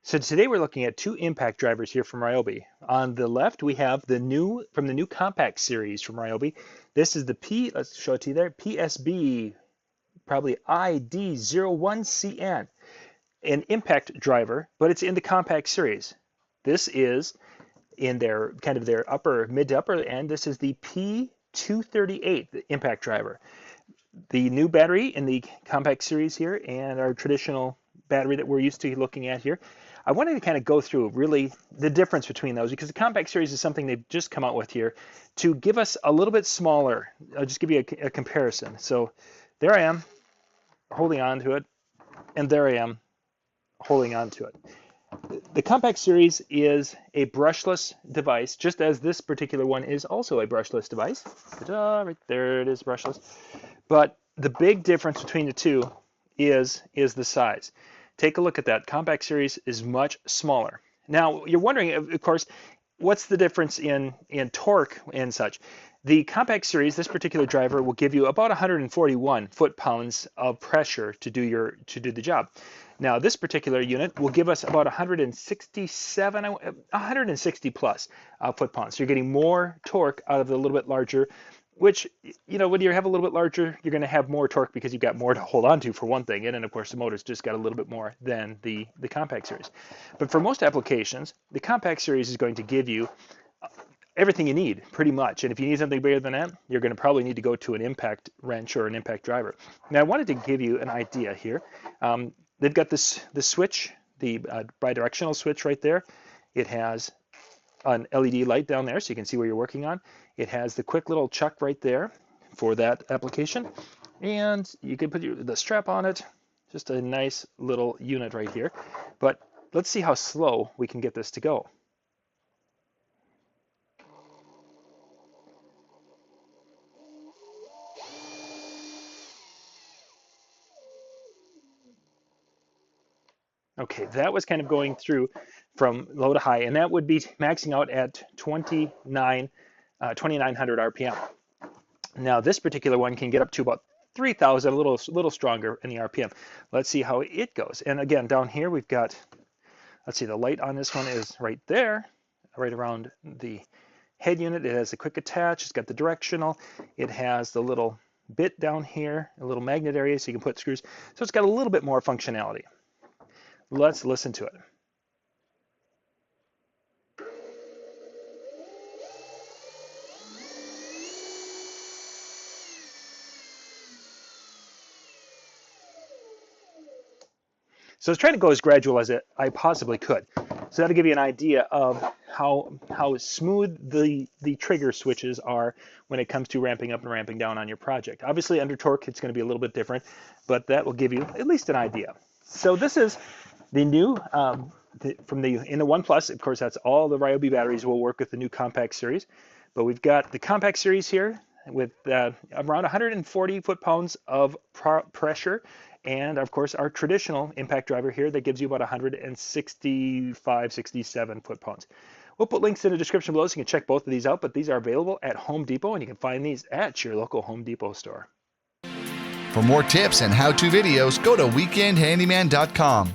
So today we're looking at two impact drivers here from RYOBI. On the left, we have the new Compact series from RYOBI. This is the let's show it to you there, PSB, probably ID01CN, an impact driver, but it's in the Compact series. This is in their kind of their mid to upper end. This is the P238, the impact driver. The new battery in the Compact series here and our traditional battery that we're used to looking at here. I wanted to kind of go through really the difference between those because the Compact series is something they've just come out with here to give us a little bit smaller. I'll just give you a comparison. So there I am holding on to it, and there I am holding on to it. The Compact series is a brushless device, just as this particular one is also a brushless device. Ta-da, right there it is, brushless. But the big difference between the two is the size. Take a look at that. Compact series is much smaller. Now, you're wondering, of course, what's the difference in torque and such? The Compact series, this particular driver, will give you about 141 foot-pounds of pressure to do the job. Now, this particular unit will give us about 160 plus foot-pounds. So you're getting more torque out of the little bit larger, which, you know, when you have a little bit larger, you're going to have more torque because you've got more to hold on to for one thing. And then, of course, the motor's just got a little bit more than the Compact series. But for most applications, the Compact series is going to give you everything you need, pretty much. And if you need something bigger than that, you're going to probably need to go to an impact wrench or an impact driver. Now, I wanted to give you an idea here. They've got the switch, the bidirectional switch right there. It has an LED light down there so you can see where you're working on. It has the quick little chuck right there for that application. And you can put the strap on it. Just a nice little unit right here. But let's see how slow we can get this to go. Okay, that was kind of going through from low to high, and that would be maxing out at 2900 RPM. Now, this particular one can get up to about 3,000, a little stronger in the RPM. Let's see how it goes. And again, down here we've got, let's see, the light on this one is right there, right around the head unit. It has a quick attach. It's got the directional. It has the little bit down here, a little magnet area so you can put screws. So it's got a little bit more functionality. Let's listen to it. So I was trying to go as gradual as I possibly could. So that'll give you an idea of how smooth the trigger switches are when it comes to ramping up and ramping down on your project. Obviously under torque it's going to be a little bit different, but that will give you at least an idea. So this is the new, in the One Plus, of course, that's all the RYOBI batteries will work with the new Compact series. But we've got the Compact series here with around 140 foot-pounds of pressure. And, of course, our traditional impact driver here that gives you about 165, 67 foot-pounds. We'll put links in the description below so you can check both of these out. But these are available at Home Depot, and you can find these at your local Home Depot store. For more tips and how-to videos, go to weekendhandyman.com.